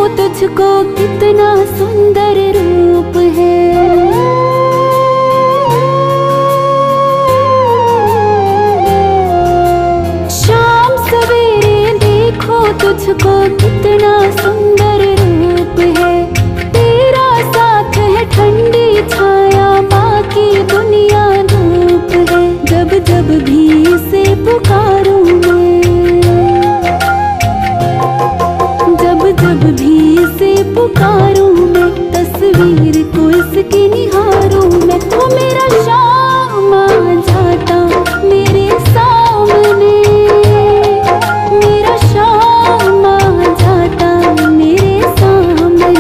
तुझको कितना सुंदर रूप है। शाम सवेरे देखो तुझको कितना सुंदर रूप है। तेरा साथ है ठंडी छाया, बाकी दुनिया धूप है। जब जब भी इसे पुकारूं मैं, जब जब भी इसे पुकारूं मैं, तस्वीर को इसकी निहारूं मैं। तो मेरा शाम आ जाता मेरे सामने, मेरा शाम आ जाता मेरे सामने।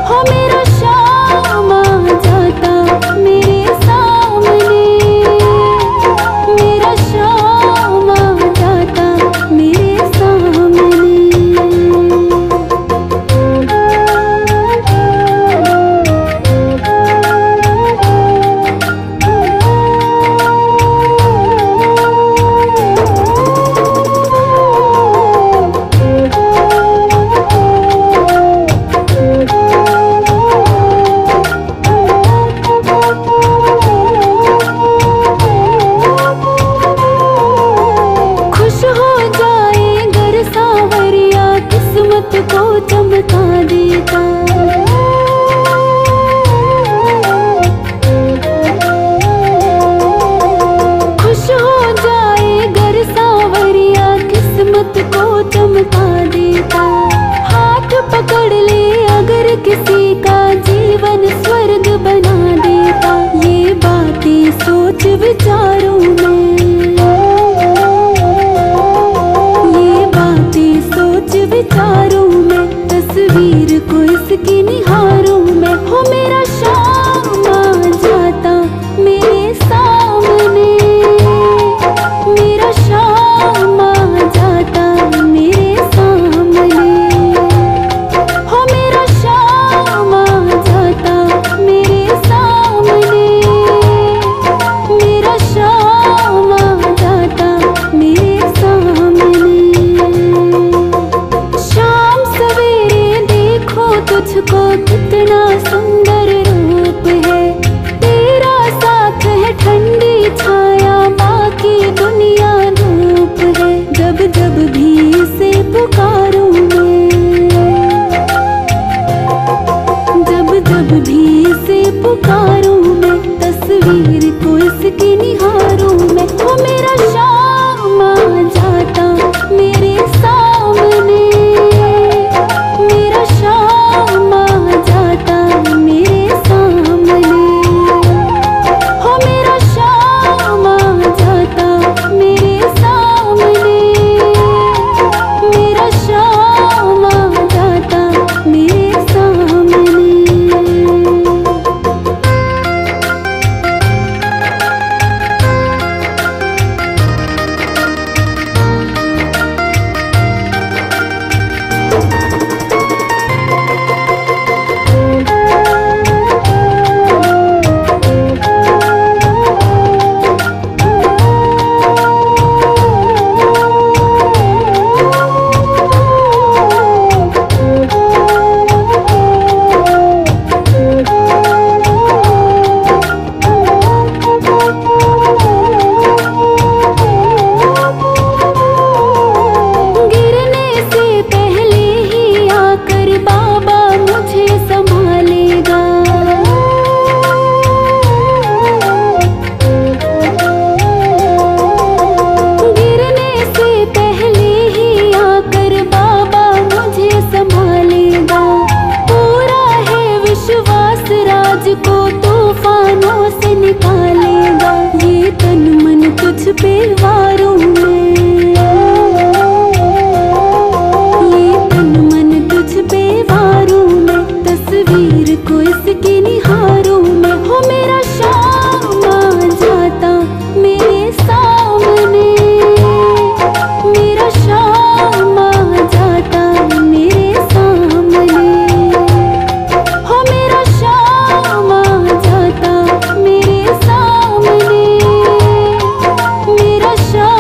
हो मेरा शाम आ जाता मेरे सामने, मेरा शाम आ जाता मेरे सामने। को चमका देता, खुश हो जाए गर सावरिया, किस्मत को चमका देता। हाथ पकड़ ले अगर किसी का, जीवन स्वर्ग बना देता। ये बातें सोच विचारूं मैं, ये बातें सोच विचारूं मैं, तस्वीर को इसकी निहारूं मैं। हो मेरा शाम आ जाता मेरे सामने, मेरा शाम आ जाता मेरे सामने। हो मेरा शाम आ जाता मेरे सामने, मेरा शाम आ जाता मेरे सामने। शाम सवेरे देखो तुझको कितना सुंदर रूप है। तेरा साथ है ठंडी छाया, बाकी दुनिया धूप है। जब जब भी इसे पुकारूं मैं, जब जब भी इसे पुकारूं मैं, तस्वीर को इसकी निहारूं मैं। तो मेरा शाम आ जाता मेरे सामने, मेरा शाम आ जाता मेरे सामने। हो मेरा शाम आ जाता मेरे सामने, मेरा शाम आ जाता मेरे सामने। मेरा शाम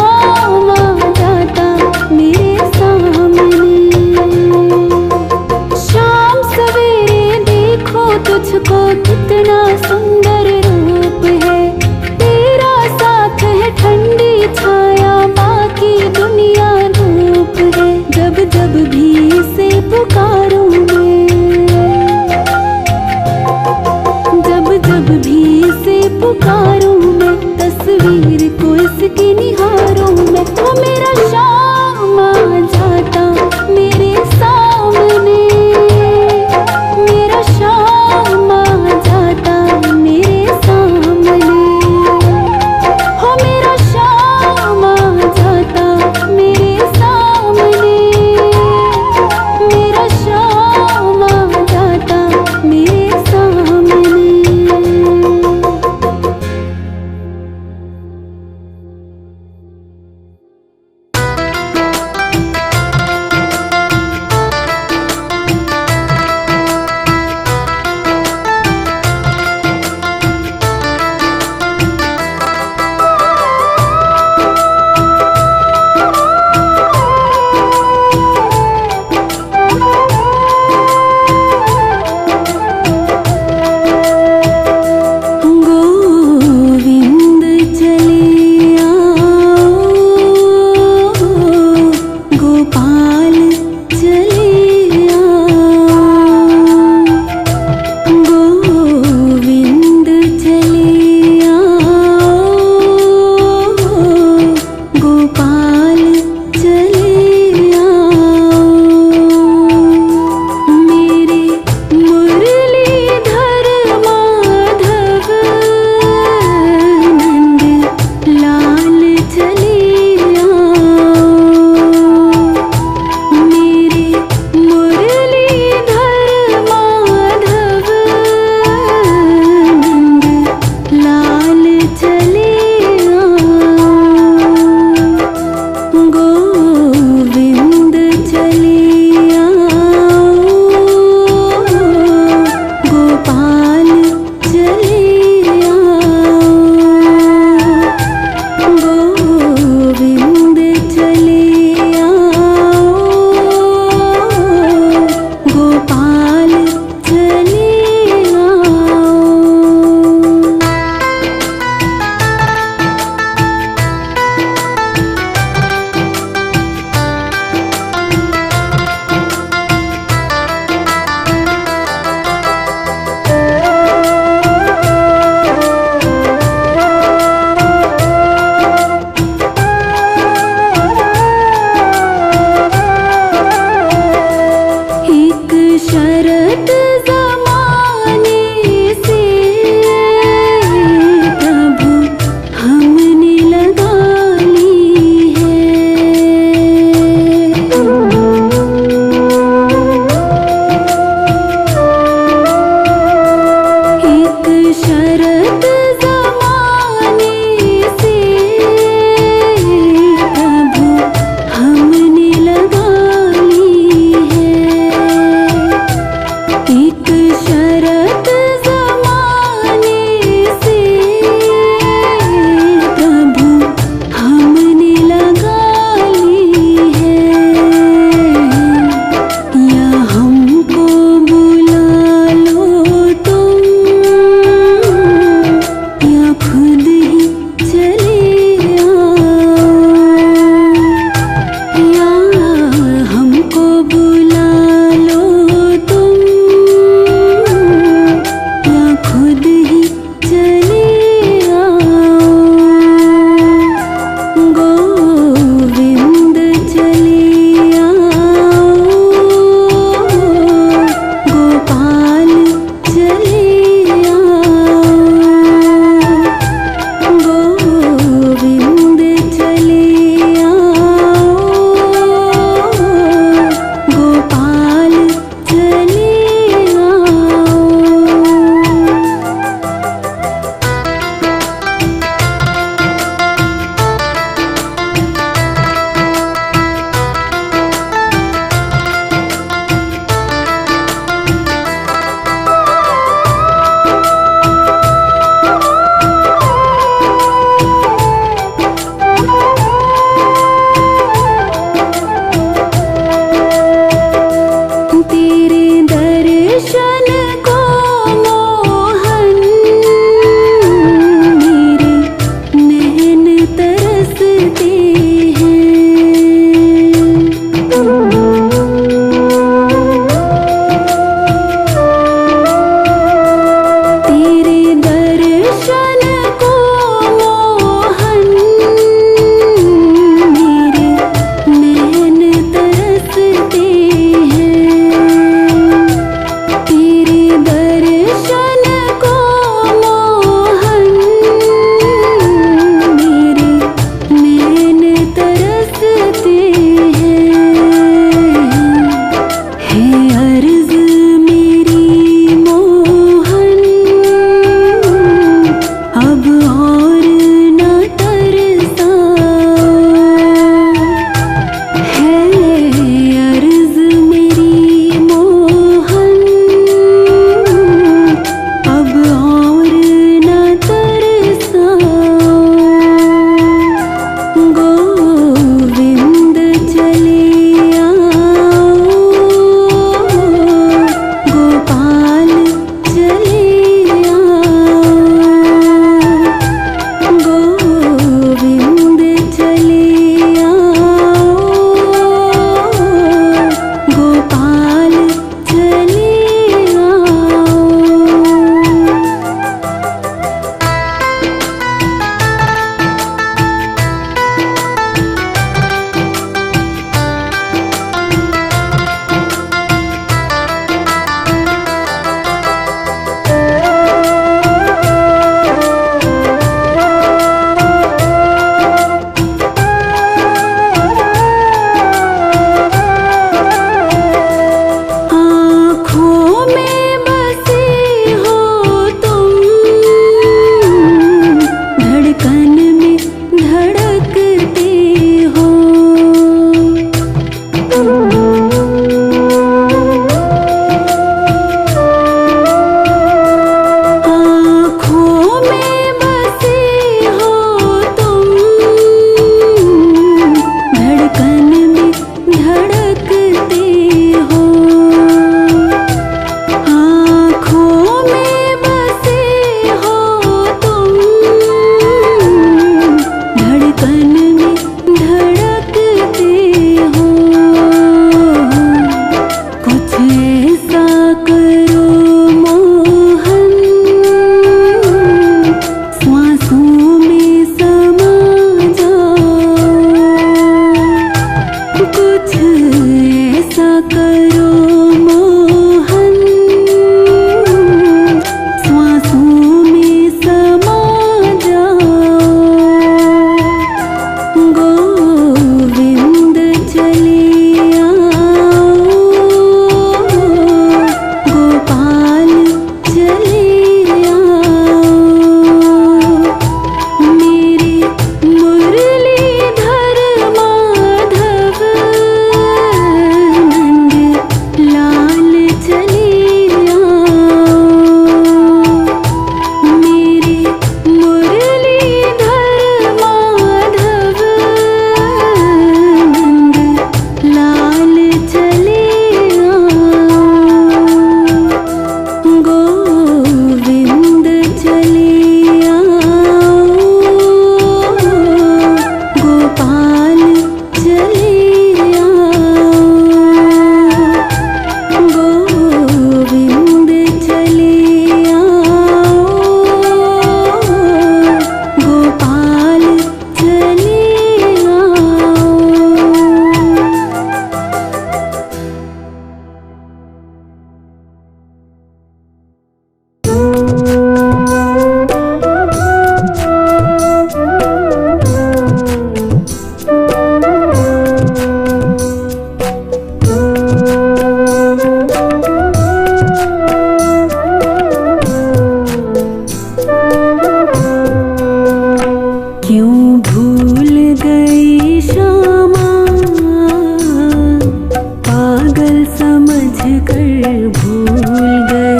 भूल गए,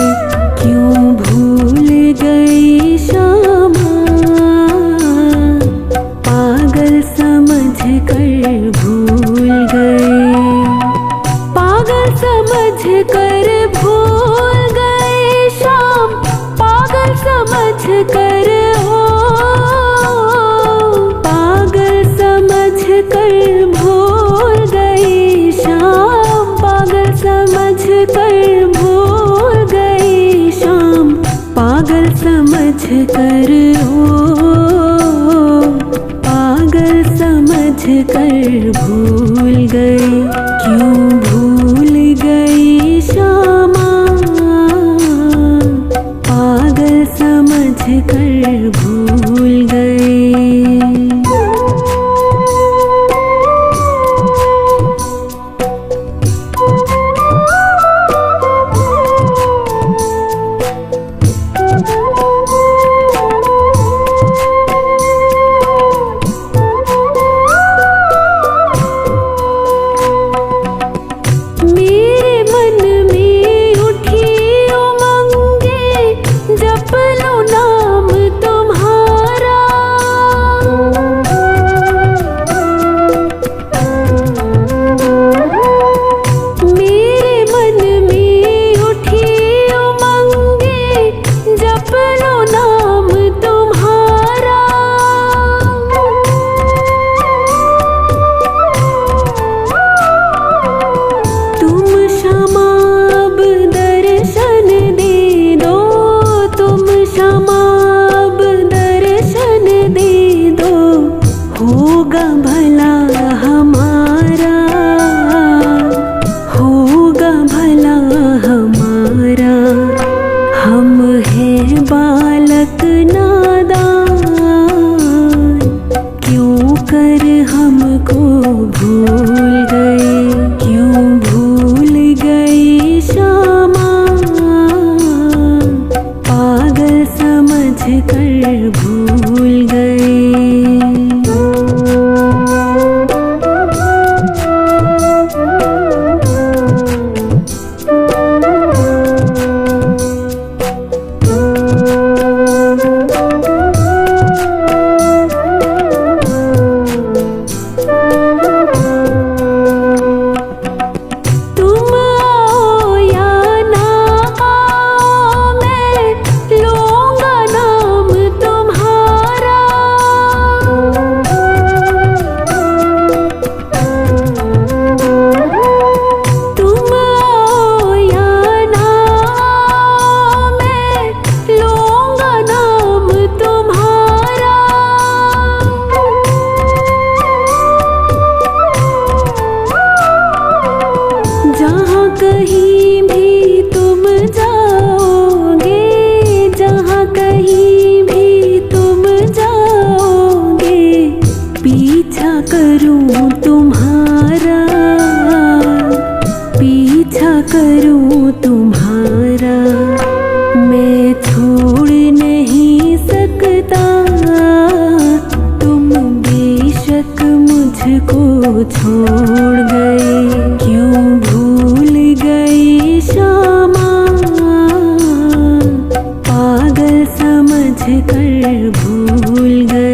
क्यों भूल गई श्यामा, पागल समझ कर भूल गए, पागल समझ कर भूल गए श्याम, पागल समझ कर हो, पागल समझ कर भूल गए श्याम, पागल समझ कर भूल गए श्याम, पागल समझ कर हो, पागल समझ कर भूल गए, क्यों भूल गई श्यामा, पागल समझ कर भूल गए। मेरे मन में उठी उमंगे, जप लो नाम तुम्हारा, मेरे मन में उठी उमंगे, जप लो नाम तुम्हारा, तुम क्षमा अब दर्शन दे दो, तुम क्षमा अब दर्शन दे दो, होगा भला हमारा, होगा भला हमारा, हम हैं बालक नादान, क्यों कर हमको भूल गए, क्यों भूल गई श्यामा, पागल समझ कर भूल गए। तुम आओ या ना आओ, मैं लूँगा नाम तुम्हारा, तुम आओ या ना आओ, मैं लूँगा नाम तुम्हारा, जहाँ कहीं भी तुम जाओगे, जहाँ कहीं भी तुम जाओगे, पीछा करूँ तुम्हारा, पीछा करूँ तुम्हारा, मैं छोड़ नहीं सकता, तुम बेशक मुझको छोड़ गए, क्यों भूल गई श्यामा, पागल समझ कर भूल गए।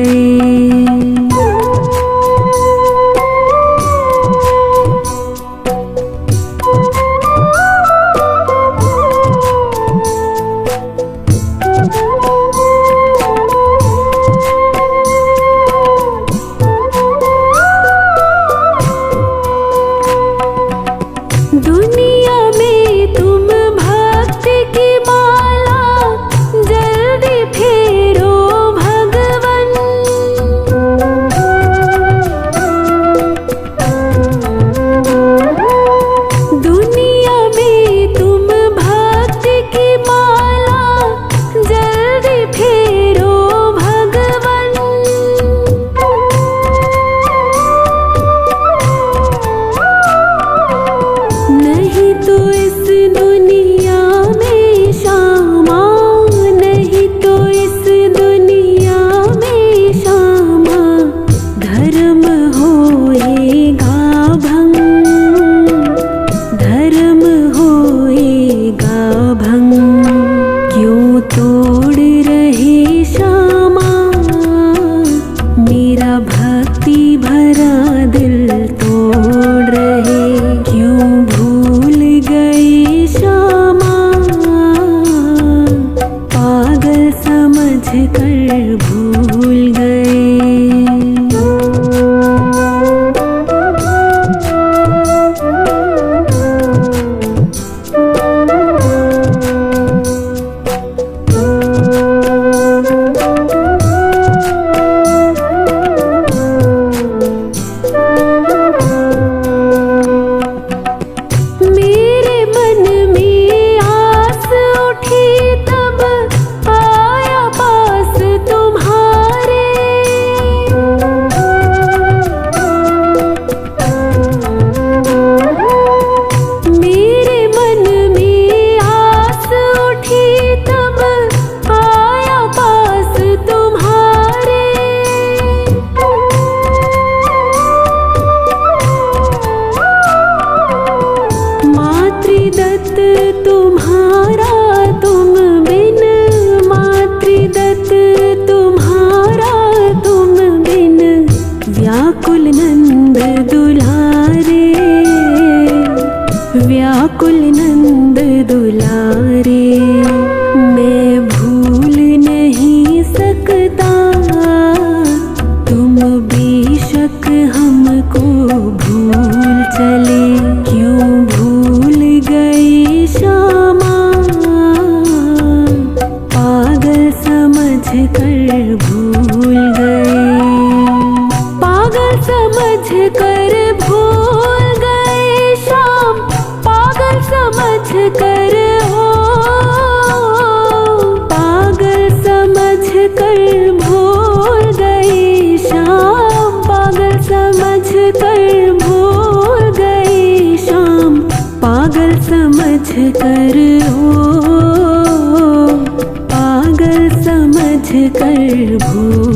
दुनिया में तुम भक्त की माला जल्दी फेरो भगवन, दुनिया में तुम भक्त की माला जल्दी फेरो भगवन, नहीं तो इस दुनिया में श्यामा, नहीं तो इस दुनिया में श्यामा, धर्म होएगा भंग, धर्म होएगा मातृदत्त तुम्हारा तुम बिन, मातृदत्त तुम्हारा तुम बिन, व्याकुल नंद दुलारे, व्याकुल नंद दुलारे। मैं भूल नहीं सकता, तुम बेशक हमको भूल चले, क्यों भूल गए श्यामा, पागल समझ कर भूल गए, पागल समझ कर भूल गए श्याम, पागल समझ कर हो, पागल समझ कर भूल गए श्याम, पागल समझ कर भूल गए श्याम, पागल समझ कर हो, पागल समझ कर भूल